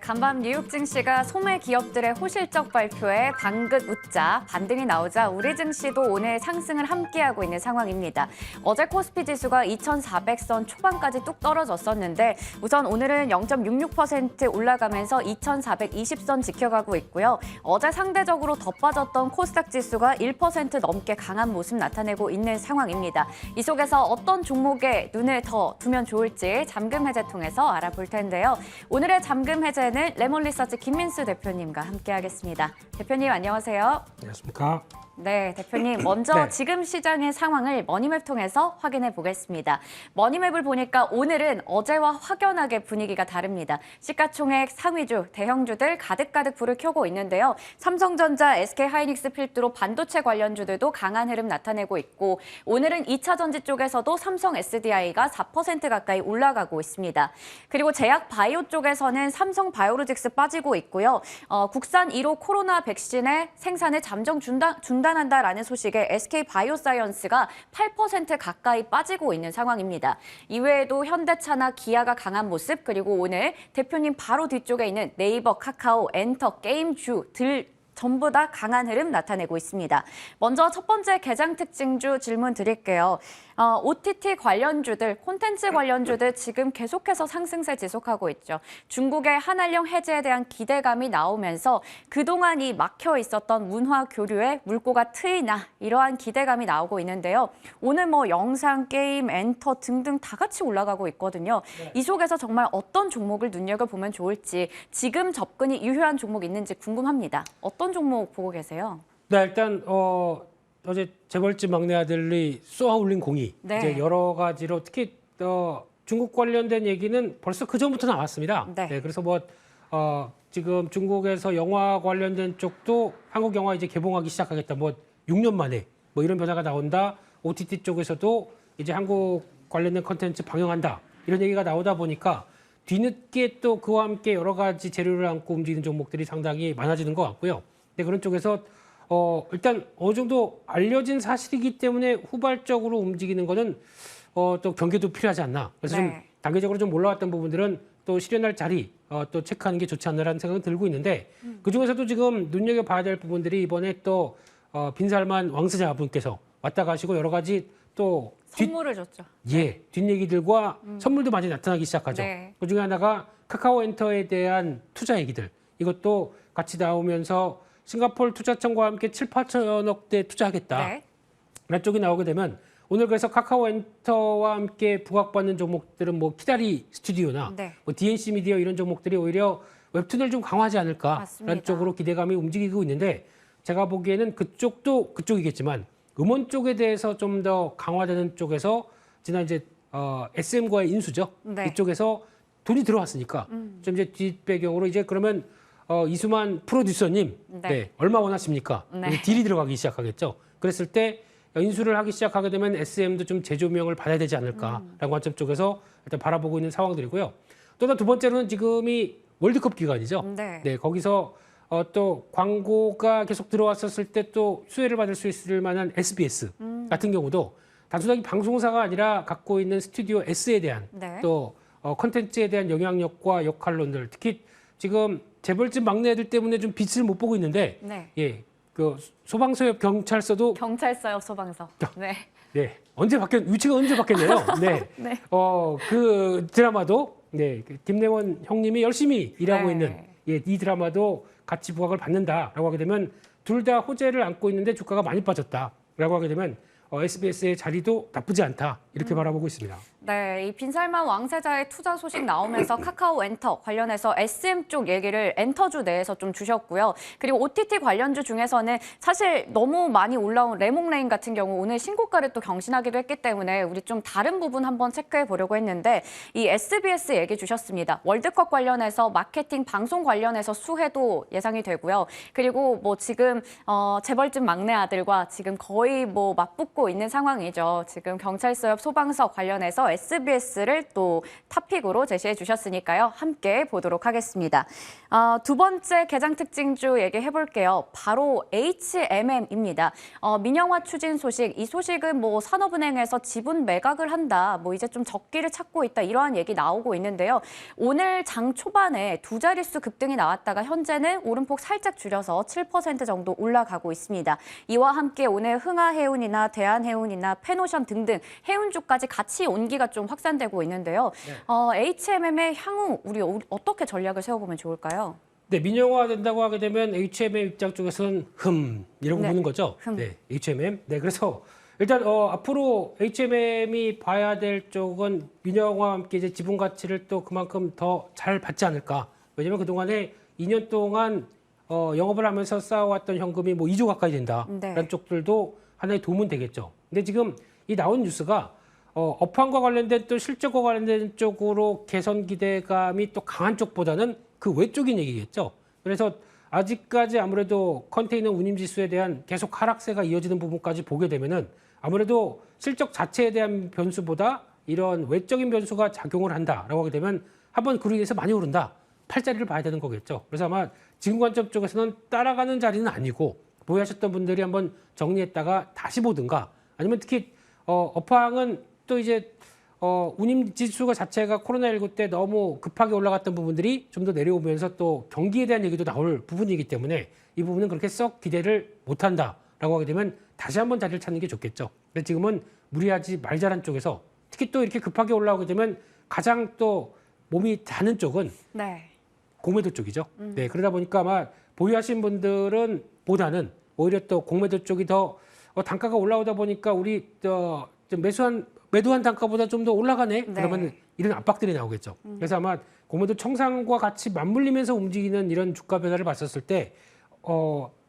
간밤 뉴욕 증시가 소매 기업들의 호실적 발표에 방긋 웃자 반등이 나오자 우리 증시도 오늘 상승을 함께하고 있는 상황입니다. 어제 코스피 지수가 2,400선 초반까지 뚝 떨어졌었는데 우선 오늘은 0.66% 올라가면서 2,420선 지켜가고 있고요. 어제 상대적으로 더 빠졌던 코스닥 지수가 1% 넘게 강한 모습 나타내고 있는 상황입니다. 이 속에서 어떤 종목에 눈을 더 두면 좋을지 잠금 해제 통해서 알아볼 텐데요. 오늘의 잠금 해제는 레몬리서치 김민수 대표님과 함께하겠습니다. 대표님 안녕하세요. 안녕하십니까. 네, 대표님 먼저 네. 지금 시장의 상황을 머니맵 통해서 확인해 보겠습니다. 머니맵을 보니까 오늘은 어제와 확연하게 분위기가 다릅니다. 시가총액 상위주, 대형주들 가득가득 불을 켜고 있는데요. 삼성전자, SK하이닉스 필두로 반도체 관련주들도 강한 흐름 나타내고 있고 오늘은 2차 전지 쪽에서도 삼성 SDI가 4% 가까이 올라가고 있습니다. 그리고 제약 바이오 쪽에서는 삼성 바이오로직스 빠지고 있고요. 국산 1호 코로나 백신의 생산을 잠정 중단한다라는 소식에 SK 바이오사이언스가 8% 가까이 빠지고 있는 상황입니다. 이외에도 현대차나 기아가 강한 모습, 그리고 오늘 대표님 바로 뒤쪽에 있는 네이버, 카카오, 엔터, 게임주들 전부 다 강한 흐름 나타내고 있습니다. 먼저 첫 번째 개장 특징주 질문 드릴게요. OTT 관련주들, 콘텐츠 관련주들 지금 계속해서 상승세 지속하고 있죠. 중국의 한한령 해제에 대한 기대감이 나오면서 그동안 이 막혀 있었던 문화 교류에 물꼬가 트이나 이러한 기대감이 나오고 있는데요. 오늘 뭐 영상, 게임, 엔터 등등 다 같이 올라가고 있거든요. 네. 이 속에서 정말 어떤 종목을 눈여겨보면 좋을지, 지금 접근이 유효한 종목 있는지 궁금합니다. 어떤 종목 보고 계세요? 네, 일단 어제 재벌집 막내 아들이 쏘아 올린 공이 네. 이제 여러 가지로 특히 중국 관련된 얘기는 벌써 그 전부터 나왔습니다. 네. 그래서 뭐 지금 중국에서 영화 관련된 쪽도 한국 영화 이제 개봉하기 시작하겠다. 뭐 6년 만에 뭐 이런 변화가 나온다. OTT 쪽에서도 이제 한국 관련된 컨텐츠 방영한다. 이런 얘기가 나오다 보니까 뒤늦게 또 그와 함께 여러 가지 재료를 안고 움직이는 종목들이 상당히 많아지는 것 같고요. 네, 그런 쪽에서 일단 어느 정도 알려진 사실이기 때문에 후발적으로 움직이는 거는 또 경계도 필요하지 않나. 그래서 좀 네. 단계적으로 좀 올라왔던 부분들은 또 실현할 자리 또 체크하는 게 좋지 않나라는 생각은 들고 있는데 그중에서도 지금 눈여겨봐야 될 부분들이 이번에 또 빈살만 왕세자분께서 왔다 가시고 여러 가지 또 선물을 줬죠. 뒷얘기들과 선물도 많이 나타나기 시작하죠. 네. 그중에 하나가 카카오엔터에 대한 투자 얘기들. 이것도 같이 나오면서 싱가포르 투자청과 함께 7, 8천억대 투자하겠다. 네. 이런 쪽이 나오게 되면 오늘 그래서 카카오엔터와 함께 부각받는 종목들은 뭐 키다리 스튜디오나 네. 뭐 DNC 미디어 이런 종목들이 오히려 웹툰을 좀 강화하지 않을까라는 맞습니다. 쪽으로 기대감이 움직이고 있는데 제가 보기에는 그쪽도 그쪽이겠지만 음원 쪽에 대해서 좀 더 강화되는 쪽에서 지난 이제 SM과의 인수죠. 네. 이쪽에서 돈이 들어왔으니까 좀 이제 뒷배경으로 이제 그러면 이수만 프로듀서님 네. 얼마 원하십니까? 네. 이제 딜이 들어가기 시작하겠죠. 그랬을 때 인수를 하기 시작하게 되면 SM도 좀 재조명을 받아야 되지 않을까라는 관점 쪽에서 일단 바라보고 있는 상황들이고요. 또 두 번째로는 지금이 월드컵 기간이죠. 네. 거기서 또 광고가 계속 들어왔었을 때 또 수혜를 받을 수 있을 만한 SBS 같은 경우도 단순하게 방송사가 아니라 갖고 있는 스튜디오 S에 대한 네. 또 컨텐츠에 대한 영향력과 역할론들 특히 지금 재벌집 막내 애들 때문에 좀 빛을 못 보고 있는데 네. 그 소방서 옆 경찰서도 경찰서요, 소방서. 네. 위치가 언제 바뀌었나요? 네. 네. 그 드라마도 그 김래원 형님이 열심히 일하고 네. 있는 이 드라마도 같이 부각을 받는다라고 하게 되면 둘 다 호재를 안고 있는데 주가가 많이 빠졌다라고 하게 되면 SBS의 자리도 나쁘지 않다 이렇게 바라보고 있습니다. 네, 이 빈살만 왕세자의 투자 소식 나오면서 카카오 엔터 관련해서 SM 쪽 얘기를 엔터주 내에서 좀 주셨고요. 그리고 OTT 관련주 중에서는 사실 너무 많이 올라온 레몽레인 같은 경우 오늘 신고가를 또 경신하기도 했기 때문에 우리 좀 다른 부분 한번 체크해 보려고 했는데 이 SBS 얘기 주셨습니다. 월드컵 관련해서 마케팅, 방송 관련해서 수혜도 예상이 되고요. 그리고 뭐 지금 재벌집 막내 아들과 지금 거의 뭐 맞붙고 있는 상황이죠. 지금 경찰서 옆 소방서 관련해서 심지어 SBS를 또 탑픽으로 제시해 주셨으니까요. 함께 보도록 하겠습니다. 두 번째 개장 특징주 얘기해 볼게요. 바로 HMM입니다. 민영화 추진 소식, 이 소식은 뭐 산업은행에서 지분 매각을 한다, 뭐 이제 좀 적기를 찾고 있다, 이러한 얘기 나오고 있는데요. 오늘 장 초반에 두 자릿수 급등이 나왔다가 현재는 오름폭 살짝 줄여서 7% 정도 올라가고 있습니다. 이와 함께 오늘 흥하해운이나 대한해운이나 페노션 등등 해운주까지 같이 온기가 좀 확산되고 있는데요. HMM의 향후 우리 어떻게 전략을 세워보면 좋을까요? 네, 민영화 된다고 하게 되면 HMM 입장 쪽에서는 이라고 보는 거죠. 흠. 네, HMM. 네, 그래서 일단 앞으로 HMM이 봐야 될 쪽은 민영화와 함께 이제 지분 가치를 또 그만큼 더 잘 받지 않을까. 왜냐면 그동안에 2년 동안 영업을 하면서 쌓아왔던 현금이 뭐 2조 가까이 된다라는 네. 쪽들도 하나의 도움은 되겠죠. 근데 지금 이 나온 뉴스가 업황과 관련된 또 실적과 관련된 쪽으로 개선 기대감이 또 강한 쪽보다는 그 외쪽인 얘기겠죠. 그래서 아직까지 아무래도 컨테이너 운임 지수에 대한 계속 하락세가 이어지는 부분까지 보게 되면은 아무래도 실적 자체에 대한 변수보다 이런 외적인 변수가 작용을 한다라고 하게 되면 한번 그로 인해서 많이 오른다. 팔자리를 봐야 되는 거겠죠. 그래서 아마 지금 관점 쪽에서는 따라가는 자리는 아니고 보유하셨던 분들이 한번 정리했다가 다시 보든가 아니면 특히 업황은 또 이제 운임 지수가 자체가 코로나19 때 너무 급하게 올라갔던 부분들이 좀 더 내려오면서 또 경기에 대한 얘기도 나올 부분이기 때문에 이 부분은 그렇게 썩 기대를 못한다라고 하게 되면 다시 한번 자리를 찾는 게 좋겠죠. 근데 지금은 무리하지 말자란 쪽에서 특히 또 이렇게 급하게 올라오게 되면 가장 또 몸이 닿는 쪽은 네. 공매도 쪽이죠. 네, 그러다 보니까 아마 보유하신 분들은 보다는 오히려 또 공매도 쪽이 더 단가가 올라오다 보니까 우리 좀 매도한 단가보다 좀 더 올라가네. 네. 그러면 이런 압박들이 나오겠죠. 그래서 아마 공매도 청산과 같이 맞물리면서 움직이는 이런 주가 변화를 봤었을 때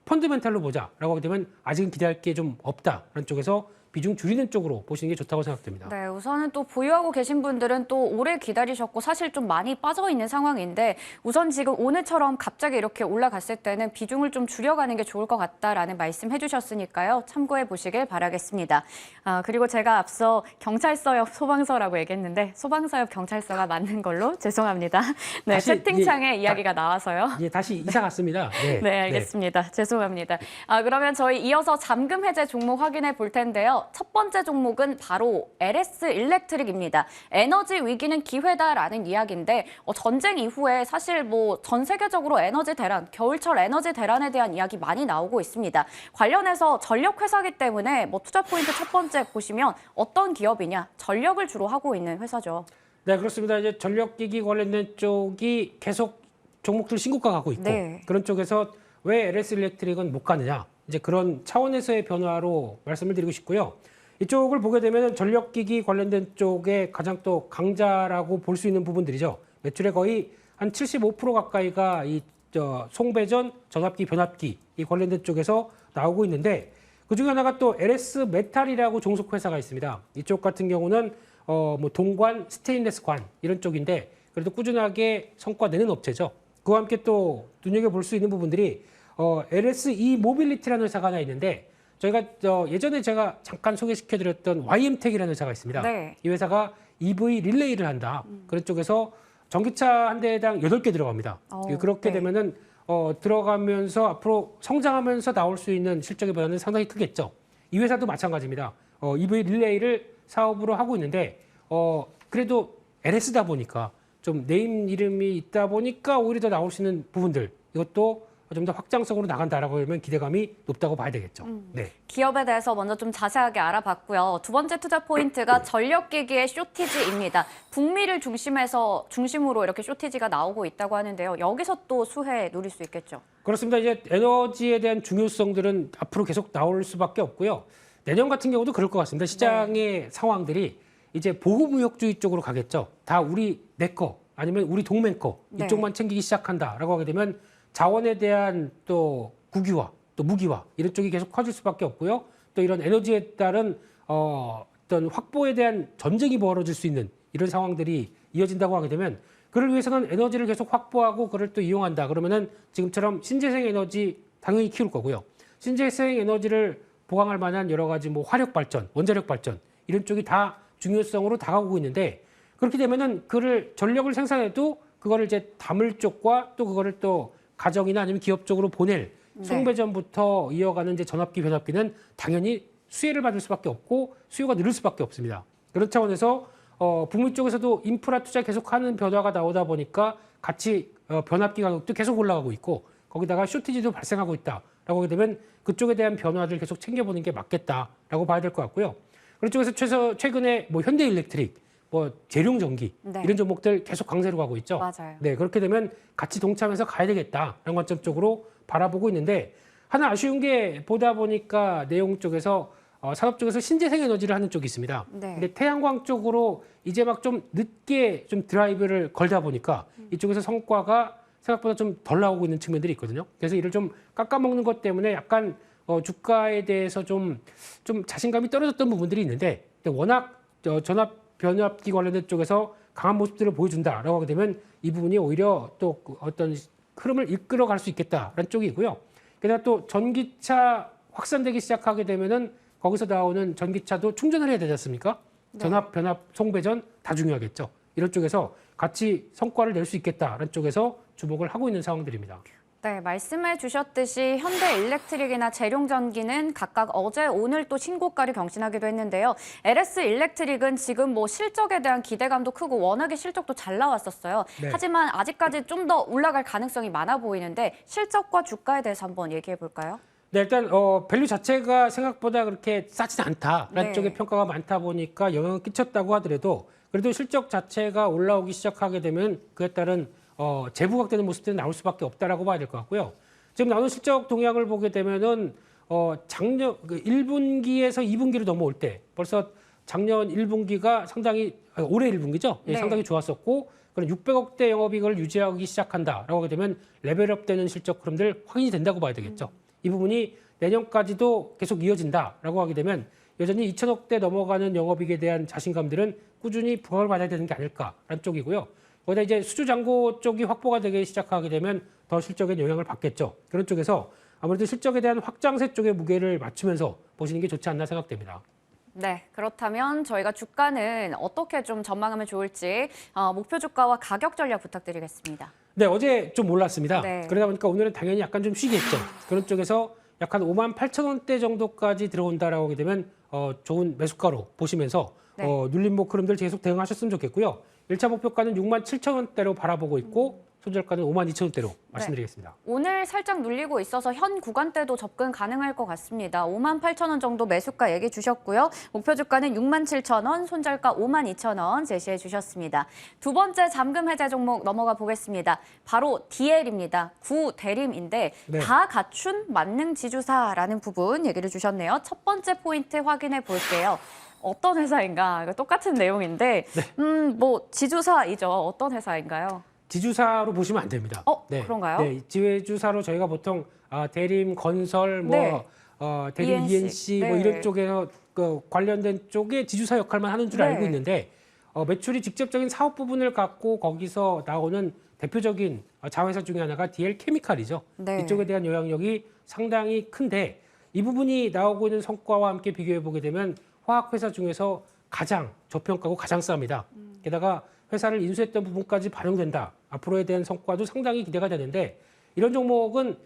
펀드멘탈로 보자라고 하게 되면 아직은 기대할 게 좀 없다라는 쪽에서 비중 줄이는 쪽으로 보시는 게 좋다고 생각됩니다. 네, 우선은 또 보유하고 계신 분들은 또 오래 기다리셨고 사실 좀 많이 빠져 있는 상황인데 우선 지금 오늘처럼 갑자기 이렇게 올라갔을 때는 비중을 좀 줄여가는 게 좋을 것 같다라는 말씀 해주셨으니까요. 참고해 보시길 바라겠습니다. 그리고 제가 앞서 경찰서역 소방서라고 얘기했는데 소방서역 경찰서가 맞는 걸로 죄송합니다. 네, 다시 채팅창에 이야기가 나와서요. 예, 다시 이사 갔습니다. 네, 네, 알겠습니다. 죄송합니다. 그러면 저희 이어서 잠금 해제 종목 확인해 볼 텐데요. 첫 번째 종목은 바로 LS 일렉트릭입니다. 에너지 위기는 기회다라는 이야기인데 전쟁 이후에 사실 뭐 전 세계적으로 에너지 대란, 겨울철 에너지 대란에 대한 이야기 많이 나오고 있습니다. 관련해서 전력 회사기 때문에 뭐 투자 포인트 첫 번째 보시면 어떤 기업이냐? 전력을 주로 하고 있는 회사죠. 네, 그렇습니다. 이제 전력기기 관련된 쪽이 계속 종목들 신고가 가고 있고 네. 그런 쪽에서 왜 LS 일렉트릭은 못 가느냐? 이제 그런 차원에서의 변화로 말씀을 드리고 싶고요. 이쪽을 보게 되면 전력기기 관련된 쪽에 가장 또 강자라고 볼 수 있는 부분들이죠. 매출의 거의 한 75% 가까이가 이 송배전, 전압기, 변압기 이 관련된 쪽에서 나오고 있는데 그중에 하나가 또 LS 메탈이라고 종속 회사가 있습니다. 이쪽 같은 경우는 뭐 동관, 스테인레스 관 이런 쪽인데 그래도 꾸준하게 성과 내는 업체죠. 그와 함께 또 눈여겨볼 수 있는 부분들이 LSE 모빌리티라는 회사가 하나 있는데 저희가 예전에 제가 잠깐 소개시켜드렸던 YM텍이라는 회사가 있습니다. 네. 이 회사가 EV 릴레이를 한다. 그런 쪽에서 전기차 한 대당 8개 들어갑니다. 그렇게 네. 되면은 들어가면서 앞으로 성장하면서 나올 수 있는 실적의 변화는 상당히 크겠죠. 이 회사도 마찬가지입니다. EV 릴레이를 사업으로 하고 있는데 그래도 LS다 보니까 좀 네임 이름이 있다 보니까 오히려 더 나올 수 있는 부분들 이것도 좀 더 확장성으로 나간다라고 하면 기대감이 높다고 봐야 되겠죠. 네. 기업에 대해서 먼저 좀 자세하게 알아봤고요. 두 번째 투자 포인트가 전력기기의 쇼티지입니다. 북미를 중심으로 이렇게 쇼티지가 나오고 있다고 하는데요. 여기서 또 수혜 누릴 수 있겠죠. 그렇습니다. 이제 에너지에 대한 중요성들은 앞으로 계속 나올 수밖에 없고요. 내년 같은 경우도 그럴 것 같습니다. 시장의 상황들이 이제 보호무역주의 쪽으로 가겠죠. 다 내 거 아니면 우리 동맹 거 이쪽만 챙기기 시작한다라고 하게 되면 자원에 대한 또 국유화, 또 무기화 이런 쪽이 계속 커질 수밖에 없고요. 또 이런 에너지에 따른 어떤 확보에 대한 전쟁이 벌어질 수 있는 이런 상황들이 이어진다고 하게 되면 그를 위해서는 에너지를 계속 확보하고 그를 또 이용한다. 그러면은 지금처럼 신재생 에너지 당연히 키울 거고요. 신재생 에너지를 보강할 만한 여러 가지 뭐 화력 발전, 원자력 발전 이런 쪽이 다 중요성으로 다가오고 있는데 그렇게 되면은 그를 전력을 생산해도 그거를 이제 담을 쪽과 또 그거를 또 가정이나 아니면 기업 쪽으로 보낼 네. 송배전부터 이어가는 이제 전압기, 변압기는 당연히 수혜를 받을 수밖에 없고 수요가 늘을 수밖에 없습니다. 그런 차원에서 북미 쪽에서도 인프라 투자 계속하는 변화가 나오다 보니까 같이 변압기 가격도 계속 올라가고 있고 거기다가 쇼티지도 발생하고 있다라고 하게 되면 그쪽에 대한 변화들 계속 챙겨보는 게 맞겠다라고 봐야 될 것 같고요. 그런 쪽에서 최근에 뭐 현대일렉트릭, 뭐 재룡전기 네. 이런 종목들 계속 강세로 가고 있죠. 맞아요. 네, 그렇게 되면 같이 동참해서 가야 되겠다라는 관점 쪽으로 바라보고 있는데 하나 아쉬운 게 보다 보니까 내용 쪽에서 산업 쪽에서 신재생 에너지를 하는 쪽이 있습니다. 네. 근데 태양광 쪽으로 이제 막 좀 늦게 좀 드라이브를 걸다 보니까 이쪽에서 성과가 생각보다 좀 덜 나오고 있는 측면들이 있거든요. 그래서 이를 좀 깎아먹는 것 때문에 약간 주가에 대해서 좀 자신감이 떨어졌던 부분들이 있는데 근데 워낙 전압 변압기 관련된 쪽에서 강한 모습들을 보여준다라고 하게 되면 이 부분이 오히려 또 어떤 흐름을 이끌어갈 수 있겠다라는 쪽이고요. 게다가 또 전기차 확산되기 시작하게 되면은 거기서 나오는 전기차도 충전을 해야 되지 않습니까? 네. 전압, 변압, 송배전 다 중요하겠죠. 이런 쪽에서 같이 성과를 낼 수 있겠다라는 쪽에서 주목을 하고 있는 상황들입니다. 네, 말씀해 주셨듯이 현대일렉트릭이나 재룡전기는 각각 어제, 오늘 또 신고가를 경신하기도 했는데요. LS일렉트릭은 지금 뭐 실적에 대한 기대감도 크고 워낙에 실적도 잘 나왔었어요. 네. 하지만 아직까지 좀 더 올라갈 가능성이 많아 보이는데 실적과 주가에 대해서 한번 얘기해 볼까요? 네, 일단 밸류 자체가 생각보다 그렇게 싸진 않다라는 네. 쪽의 평가가 많다 보니까 영향을 끼쳤다고 하더라도 그래도 실적 자체가 올라오기 시작하게 되면 그에 따른 재부각되는 모습들이 나올 수밖에 없다라고 봐야 될 것 같고요. 지금 나오는 실적 동향을 보게 되면은 작년 1분기에서 2분기로 넘어올 때 벌써 작년 1분기가 상당히 올해 1분기죠. 예, 네. 상당히 좋았었고 그런 600억대 영업이익을 유지하기 시작한다라고 하게 되면 레벨업되는 실적 흐름들 확인이 된다고 봐야 되겠죠. 이 부분이 내년까지도 계속 이어진다라고 하게 되면 여전히 2천억대 넘어가는 영업이익에 대한 자신감들은 꾸준히 부각을 받아야 되는 게 아닐까라는 쪽이고요. 거기다 이제 수주 잔고 쪽이 확보가 되기 시작하게 되면 더 실적에 영향을 받겠죠. 그런 쪽에서 아무래도 실적에 대한 확장세 쪽에 무게를 맞추면서 보시는 게 좋지 않나 생각됩니다. 네, 그렇다면 저희가 주가는 어떻게 좀 전망하면 좋을지 목표 주가와 가격 전략 부탁드리겠습니다. 네, 어제 좀 올랐습니다. 네. 그러다 보니까 오늘은 당연히 약간 좀 쉬겠죠. 그런 쪽에서 약 한 58,000원대 정도까지 들어온다라고 하게 되면 좋은 매수가로 보시면서 네. 눌림목 흐름들 계속 대응하셨으면 좋겠고요. 1차 목표가는 67,000원대로 바라보고 있고 손절가는 52,000원대로 말씀드리겠습니다. 오늘 살짝 눌리고 있어서 현 구간대도 접근 가능할 것 같습니다. 58,000원 정도 매수가 얘기 주셨고요. 목표 주가는 67,000원, 손절가 52,000원 제시해 주셨습니다. 두 번째 잠금 해제 종목 넘어가 보겠습니다. 바로 DL입니다. 구대림인데 네. 다 갖춘 만능 지주사라는 부분 얘기를 주셨네요. 첫 번째 포인트 확인해 볼게요. 어떤 회사인가? 이거 똑같은 내용인데 뭐 지주사이죠. 어떤 회사인가요? 지주사로 보시면 안 됩니다. 그런가요? 네, 지주사로 저희가 보통 대림, 건설, 네. 대림 ENC. ENC 뭐 네. 이런 쪽에서 그 관련된 쪽에 지주사 역할만 하는 줄 네. 알고 있는데 매출이 직접적인 사업 부분을 갖고 거기서 나오는 대표적인 자회사 중에 하나가 DL 케미칼이죠. 네. 이쪽에 대한 영향력이 상당히 큰데 이 부분이 나오고 있는 성과와 함께 비교해 보게 되면 화학 회사 중에서 가장 저평가고 가장 쌉니다. 게다가 회사를 인수했던 부분까지 반영된다. 앞으로에 대한 성과도 상당히 기대가 되는데 이런 종목은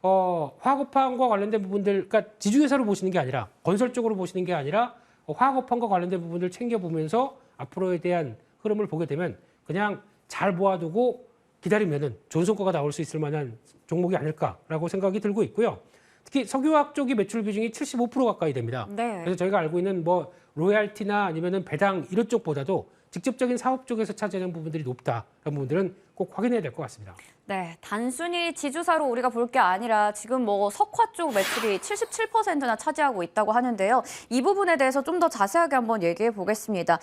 화학업황과 관련된 부분들, 그러니까 지주회사로 보시는 게 아니라 건설 쪽으로 보시는 게 아니라 화학업황과 관련된 부분들 챙겨보면서 앞으로에 대한 흐름을 보게 되면 그냥 잘 모아두고 기다리면은 좋은 성과가 나올 수 있을 만한 종목이 아닐까라고 생각이 들고 있고요. 특히 석유화학 쪽이 매출 비중이 75% 가까이 됩니다. 네. 그래서 저희가 알고 있는 뭐 로얄티나 아니면은 배당 이런 쪽보다도 직접적인 사업 쪽에서 차지하는 부분들이 높다. 그런 부분들은 꼭 확인해야 될 것 같습니다. 네, 단순히 지주사로 우리가 볼 게 아니라 지금 뭐 석화 쪽 매출이 77%나 차지하고 있다고 하는데요. 이 부분에 대해서 좀 더 자세하게 한번 얘기해 보겠습니다.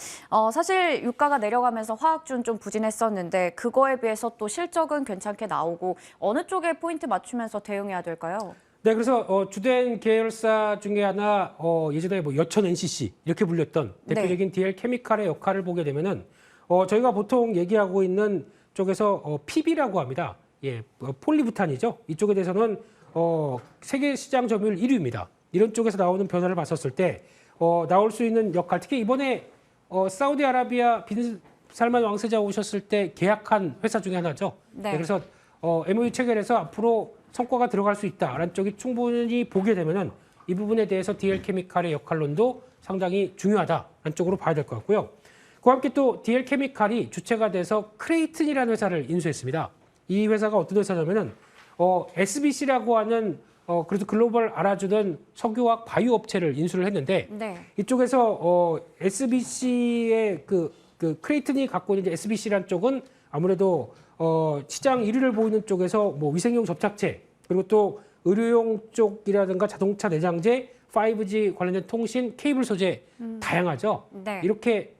사실 유가가 내려가면서 화학주는 좀 부진했었는데 그거에 비해서 또 실적은 괜찮게 나오고 어느 쪽에 포인트 맞추면서 대응해야 될까요? 네, 그래서 주된 계열사 중에 하나 예전에 뭐 여천 NCC 이렇게 불렸던 대표적인 DL 케미칼의 역할을 보게 되면은 저희가 보통 얘기하고 있는 쪽에서 PB라고 합니다. 예, 폴리부탄이죠. 이쪽에 대해서는 세계 시장 점유율 1위입니다. 이런 쪽에서 나오는 변화를 봤었을 때 나올 수 있는 역할, 특히 이번에 사우디아라비아 빈 살만 왕세자 오셨을 때 계약한 회사 중에 하나죠. 네. 그래서 MOU 체결해서 앞으로 성과가 들어갈 수 있다라는 쪽이 충분히 보게 되면은 이 부분에 대해서 DL케미칼의 역할론도 상당히 중요하다라는 쪽으로 봐야 될 것 같고요. 그와 함께 또 DL케미칼이 주체가 돼서 크레이튼이라는 회사를 인수했습니다. 이 회사가 어떤 회사냐면은 SBC라고 하는 그래도 글로벌 알아주던 석유화학 바이오 업체를 인수를 했는데 네. 이쪽에서 SBC의 그 크레이튼이 갖고 있는 SBC라는 쪽은 아무래도 시장 1위를 보이는 쪽에서 뭐 위생용 접착제 그리고 또 의료용 쪽이라든가 자동차 내장재, 5G 관련된 통신, 케이블 소재 다양하죠. 네. 이렇게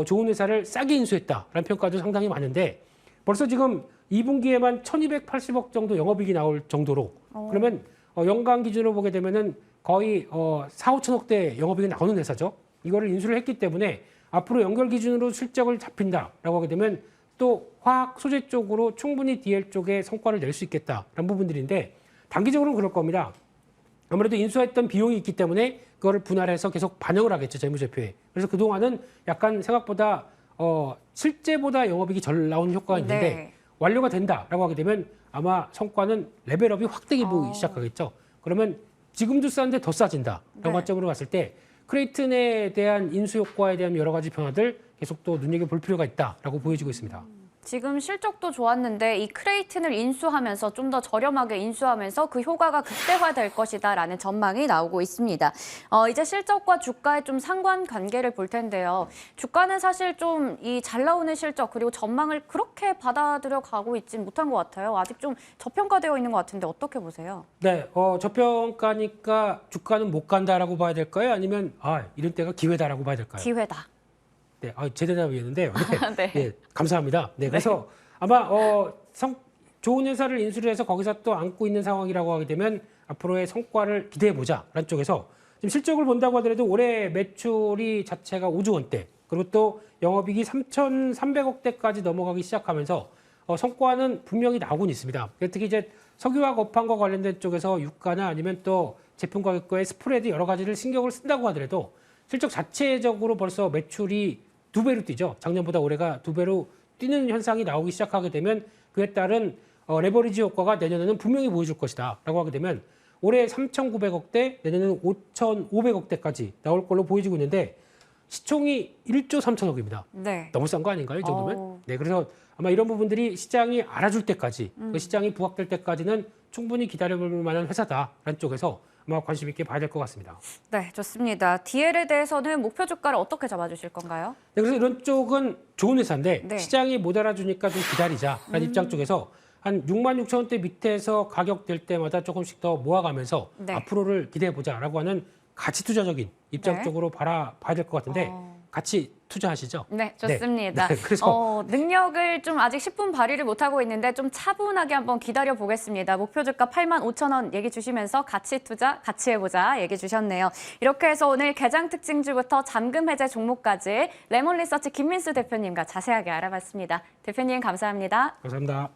좋은 회사를 싸게 인수했다라는 평가도 상당히 많은데 벌써 지금 2분기에만 1,280억 정도 영업이익이 나올 정도로 그러면 연간 기준으로 보게 되면은 거의 4, 5천억대 영업이익이 나오는 회사죠. 이거를 인수를 했기 때문에 앞으로 연결 기준으로 실적을 잡힌다라고 하게 되면 또 화학 소재 쪽으로 충분히 DL 쪽에 성과를 낼 수 있겠다라는 부분들인데 단기적으로는 그럴 겁니다. 아무래도 인수했던 비용이 있기 때문에 그거를 분할해서 계속 반영을 하겠죠, 재무제표에. 그래서 그동안은 약간 생각보다 실제보다 영업이익이 덜 나오는 효과가 있는데 네. 완료가 된다라고 하게 되면 아마 성과는 레벨업이 확대기 보이기 시작하겠죠. 그러면 지금도 싼데 더 싸진다라고 네. 관점으로 봤을 때 크레이튼에 대한 인수 효과에 대한 여러 가지 변화들 계속 또 눈여겨볼 필요가 있다라고 보여지고 있습니다. 지금 실적도 좋았는데 이 크레이튼을 인수하면서 좀 더 저렴하게 인수하면서 그 효과가 극대화될 것이다라는 전망이 나오고 있습니다. 이제 실적과 주가의 좀 상관관계를 볼 텐데요. 주가는 사실 좀 이 잘 나오는 실적 그리고 전망을 그렇게 받아들여 가고 있진 못한 것 같아요. 아직 좀 저평가되어 있는 것 같은데 어떻게 보세요? 네, 저평가니까 주가는 못 간다라고 봐야 될까요? 아니면 이런 때가 기회다라고 봐야 될까요? 기회다. 네, 제 대답이었는데요. 네. 네, 감사합니다. 네, 그래서 아마 좋은 회사를 인수를 해서 거기서 또 안고 있는 상황이라고 하게 되면 앞으로의 성과를 기대해 보자라는 쪽에서 지금 실적을 본다고 하더라도 올해 매출이 자체가 5조 원대 그리고 또 영업이익이 3,300억대까지 넘어가기 시작하면서 성과는 분명히 나오곤 있습니다. 특히 이제 석유화학 업황과 관련된 쪽에서 유가나 아니면 또 제품 가격과의 스프레드 여러 가지를 신경을 쓴다고 하더라도 실적 자체적으로 벌써 매출이 2배로 뛰죠. 작년보다 올해가 2배로 뛰는 현상이 나오기 시작하게 되면 그에 따른 레버리지 효과가 내년에는 분명히 보여줄 것이다 라고 하게 되면 올해 3,900억대, 내년에는 5,500억대까지 나올 걸로 보여지고 있는데 시총이 1조 3천억입니다. 네. 너무 싼 거 아닌가요? 이 정도면? 네, 그래서 아마 이런 부분들이 시장이 알아줄 때까지, 그 시장이 부각될 때까지는 충분히 기다려볼 만한 회사다라는 쪽에서 아마 관심 있게 봐야 될 것 같습니다. 네, 좋습니다. DL에 대해서는 목표 주가를 어떻게 잡아주실 건가요? 네, 그래서 이런 쪽은 좋은 회사인데 네. 시장이 못 알아주니까 좀 기다리자라는 입장 쪽에서 한 66,000원대 밑에서 가격 될 때마다 조금씩 더 모아가면서 네. 앞으로를 기대해보자라고 하는 가치 투자적인 입장 네. 쪽으로 봐야 될 것 같은데 같이 투자하시죠? 네, 좋습니다. 네, 그래서 능력을 좀 아직 10분 발휘를 못하고 있는데 좀 차분하게 한번 기다려 보겠습니다. 목표 주가 85,000원 얘기 주시면서 같이 투자, 같이 해보자 얘기 주셨네요. 이렇게 해서 오늘 개장 특징주부터 잠금 해제 종목까지 레몬리서치 김민수 대표님과 자세하게 알아봤습니다. 대표님 감사합니다. 감사합니다.